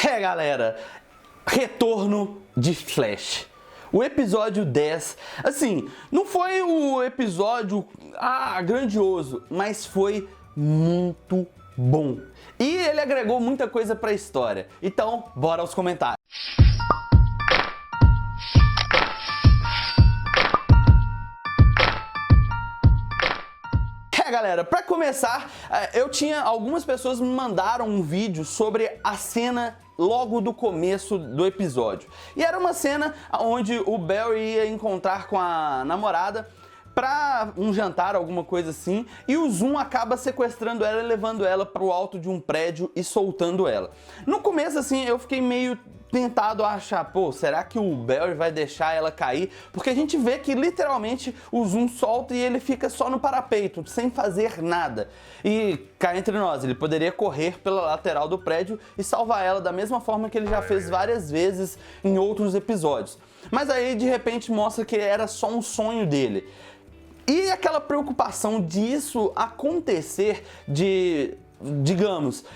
Galera, retorno de Flash. O episódio 10, assim, não foi o episódio grandioso, mas foi muito bom. E ele agregou muita coisa pra história. Então, bora aos comentários. Galera, pra começar, algumas pessoas me mandaram um vídeo sobre a cena logo do começo do episódio. E era uma cena onde o Barry ia encontrar com a namorada pra um jantar, alguma coisa assim, e o Zoom acaba sequestrando ela e levando ela pro alto de um prédio e soltando ela. No começo, assim, eu fiquei meio tentado a achar, pô, será que o Barry vai deixar ela cair? Porque a gente vê que literalmente o Zoom solta e ele fica só no parapeito, sem fazer nada. E cá entre nós, ele poderia correr pela lateral do prédio e salvar ela da mesma forma que ele já fez várias vezes em outros episódios. Mas aí de repente mostra que era só um sonho dele. E aquela preocupação disso acontecer, digamos,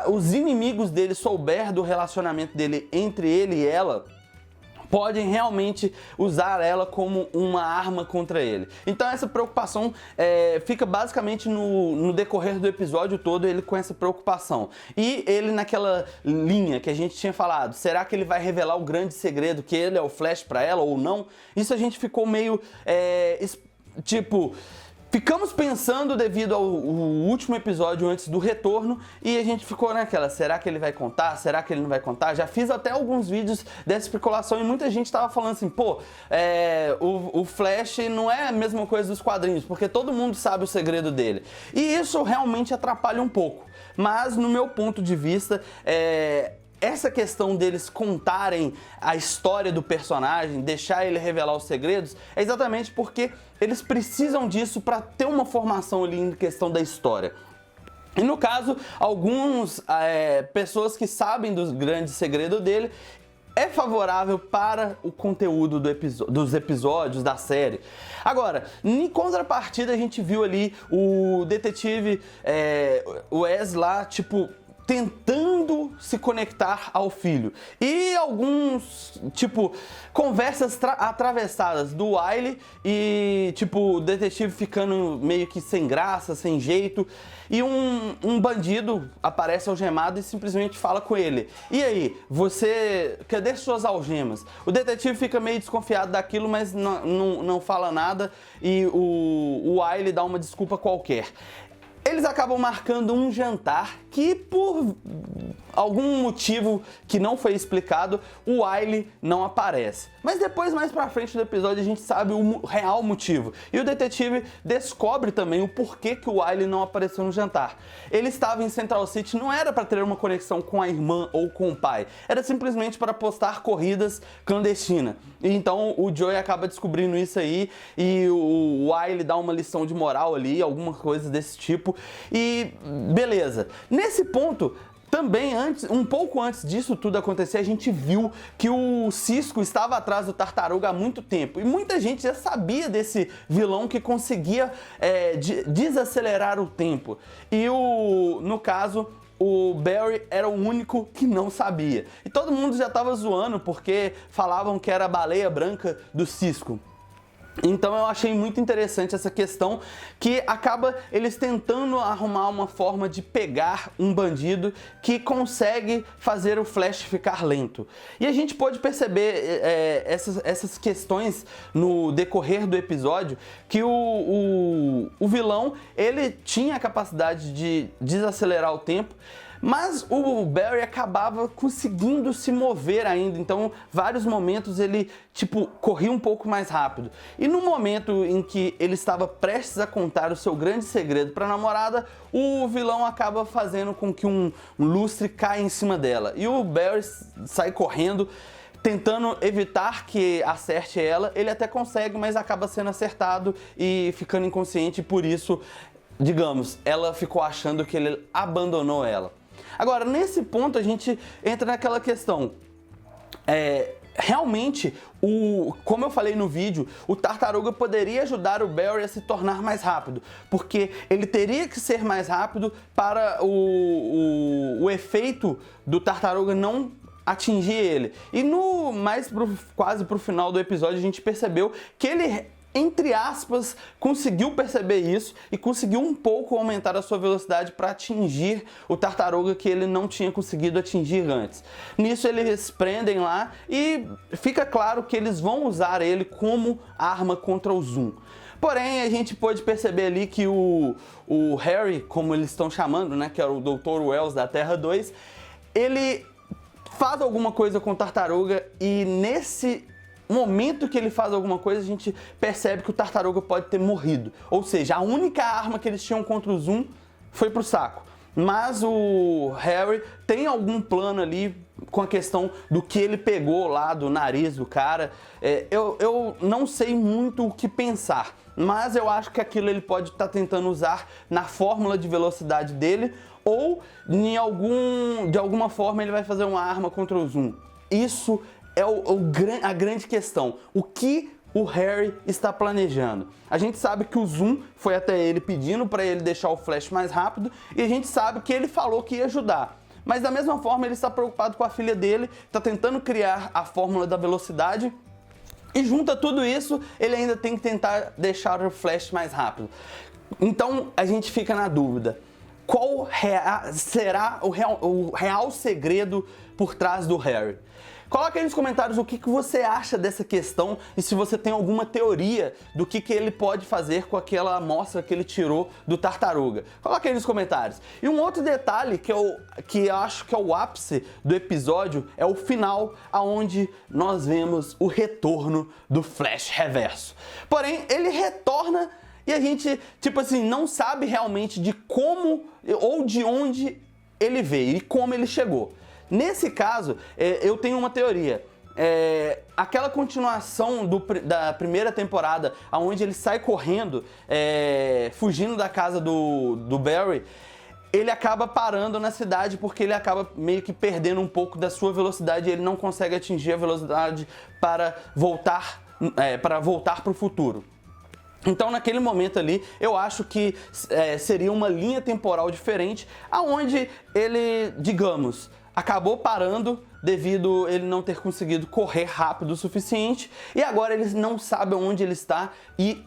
os inimigos dele souber do relacionamento dele entre ele e ela, podem realmente usar ela como uma arma contra ele. Então essa preocupação fica basicamente no decorrer do episódio todo, ele com essa preocupação. E ele naquela linha que a gente tinha falado, será que ele vai revelar o grande segredo, que ele é o Flash pra ela ou não? Isso a gente ficou meio, ficamos pensando devido ao último episódio antes do retorno e a gente ficou naquela, será que ele vai contar? Será que ele não vai contar? Já fiz até alguns vídeos dessa especulação e muita gente tava falando assim, pô, o Flash não é a mesma coisa dos quadrinhos, porque todo mundo sabe o segredo dele. E isso realmente atrapalha um pouco, mas no meu ponto de vista, essa questão deles contarem a história do personagem, deixar ele revelar os segredos, é exatamente porque eles precisam disso para ter uma formação ali em questão da história. E no caso, algumas pessoas que sabem do grande segredo dele, é favorável para o conteúdo dos episódios, da série. Agora, em contrapartida, a gente viu ali o detetive Wes lá, tipo, tentando se conectar ao filho. E alguns, conversas atravessadas do Wiley e, o detetive ficando meio que sem graça, sem jeito. E um bandido aparece algemado e simplesmente fala com ele. E aí, cadê suas algemas? O detetive fica meio desconfiado daquilo, mas não fala nada e o Wiley dá uma desculpa qualquer. Eles acabam marcando um jantar que, por algum motivo que não foi explicado, o Wiley não aparece. Mas depois, mais pra frente do episódio, a gente sabe o real motivo. E o detetive descobre também o porquê que o Wiley não apareceu no jantar. Ele estava em Central City, não era para ter uma conexão com a irmã ou com o pai. Era simplesmente para postar corridas clandestinas. E então o Joey acaba descobrindo isso aí e o Wiley dá uma lição de moral ali, alguma coisa desse tipo. E beleza. Nesse ponto, também um pouco antes disso tudo acontecer, a gente viu que o Cisco estava atrás do Tartaruga há muito tempo. E muita gente já sabia desse vilão que conseguia desacelerar o tempo. E no caso, o Barry era o único que não sabia. E todo mundo já estava zoando porque falavam que era a baleia branca do Cisco. Então eu achei muito interessante essa questão que acaba eles tentando arrumar uma forma de pegar um bandido que consegue fazer o Flash ficar lento. E a gente pode perceber essas questões no decorrer do episódio, que o vilão ele tinha a capacidade de desacelerar o tempo, mas o Barry acabava conseguindo se mover ainda, então vários momentos ele corria um pouco mais rápido. E no momento em que ele estava prestes a contar o seu grande segredo para a namorada, o vilão acaba fazendo com que um lustre caia em cima dela. E o Barry sai correndo, tentando evitar que acerte ela. Ele até consegue, mas acaba sendo acertado e ficando inconsciente, e por isso, digamos, ela ficou achando que ele abandonou ela. Agora, nesse ponto a gente entra naquela questão, realmente, como eu falei no vídeo, o Tartaruga poderia ajudar o Barry a se tornar mais rápido, porque ele teria que ser mais rápido para o efeito do Tartaruga não atingir ele. E quase pro final do episódio a gente percebeu que ele, entre aspas, conseguiu perceber isso e conseguiu um pouco aumentar a sua velocidade para atingir o Tartaruga que ele não tinha conseguido atingir antes. Nisso eles prendem lá e fica claro que eles vão usar ele como arma contra o Zoom. Porém, a gente pôde perceber ali que o Harry, como eles estão chamando, né, que é o Dr. Wells da Terra 2, ele faz alguma coisa com o Tartaruga e nesse momento que ele faz alguma coisa, a gente percebe que o Tartaruga pode ter morrido. Ou seja, a única arma que eles tinham contra o Zoom foi pro saco. Mas o Harry tem algum plano ali com a questão do que ele pegou lá do nariz do cara. Eu não sei muito o que pensar, mas eu acho que aquilo ele pode estar tentando usar na fórmula de velocidade dele, ou de alguma forma ele vai fazer uma arma contra o Zoom. Isso é a grande questão. O que o Harry está planejando? A gente sabe que o Zoom foi até ele pedindo para ele deixar o Flash mais rápido, e a gente sabe que ele falou que ia ajudar. Mas da mesma forma ele está preocupado com a filha dele, está tentando criar a fórmula da velocidade, e junto a tudo isso, ele ainda tem que tentar deixar o Flash mais rápido. Então a gente fica na dúvida. Qual será o real segredo por trás do Harry? Coloque aí nos comentários o que você acha dessa questão e se você tem alguma teoria do que ele pode fazer com aquela amostra que ele tirou do Tartaruga. Coloque aí nos comentários. E um outro detalhe que eu acho que é o ápice do episódio é o final, onde nós vemos o retorno do Flash Reverso. Porém, ele retorna e a gente, tipo assim, não sabe realmente de como ou de onde ele veio e como ele chegou. Nesse caso, eu tenho uma teoria. Aquela continuação da primeira temporada, onde ele sai correndo, fugindo da casa do Barry, ele acaba parando na cidade porque ele acaba meio que perdendo um pouco da sua velocidade e ele não consegue atingir a velocidade para voltar para o futuro. Então, naquele momento ali, eu acho que seria uma linha temporal diferente, aonde ele, digamos, acabou parando devido a ele não ter conseguido correr rápido o suficiente, e agora eles não sabem onde ele está e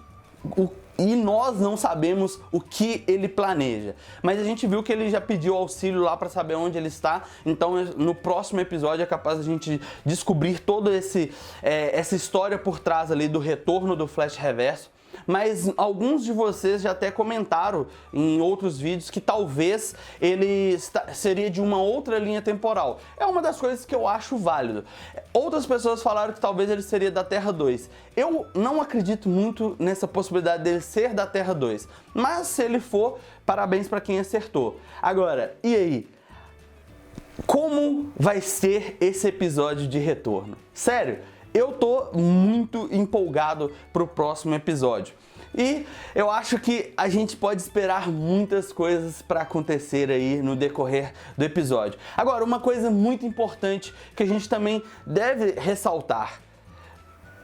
nós não sabemos o que ele planeja. Mas a gente viu que ele já pediu auxílio lá para saber onde ele está, então no próximo episódio é capaz a gente descobrir toda essa história por trás ali do retorno do Flash Reverso. Mas alguns de vocês já até comentaram em outros vídeos que talvez ele seria de uma outra linha temporal. É uma das coisas que eu acho válido. Outras pessoas falaram que talvez ele seria da Terra 2. Eu não acredito muito nessa possibilidade dele ser da Terra 2. Mas se ele for, parabéns para quem acertou. Agora, e aí? Como vai ser esse episódio de retorno? Sério? Eu tô muito empolgado pro próximo episódio. E eu acho que a gente pode esperar muitas coisas para acontecer aí no decorrer do episódio. Agora, uma coisa muito importante que a gente também deve ressaltar.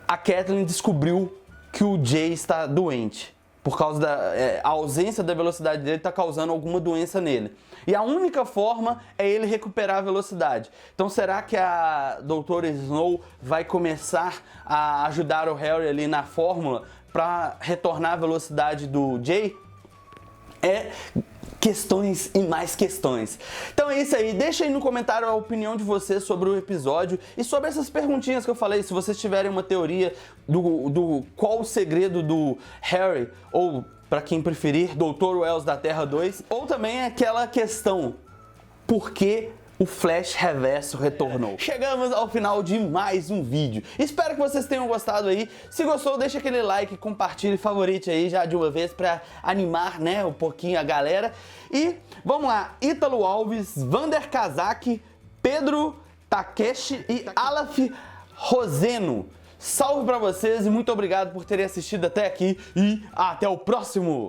A Kathleen descobriu que o Jay está doente. Por causa da ausência da velocidade dele está causando alguma doença nele. E a única forma é ele recuperar a velocidade. Então será que a Doutora Snow vai começar a ajudar o Harry ali na fórmula para retornar a velocidade do Jay? Questões e mais questões. Então é isso aí, deixa aí no comentário a opinião de vocês sobre o episódio e sobre essas perguntinhas que eu falei. Se vocês tiverem uma teoria do qual o segredo do Harry, ou para quem preferir, Dr. Wells da Terra 2, ou também aquela questão, por que o Flash Reverso retornou? Chegamos ao final de mais um vídeo. Espero que vocês tenham gostado aí. Se gostou, deixa aquele like, compartilhe, favorite aí já de uma vez para animar, né, um pouquinho a galera. E vamos lá, Ítalo Alves, Vander Kazak, Pedro Takeshi e Alaf Roseno. Salve para vocês e muito obrigado por terem assistido até aqui e até o próximo!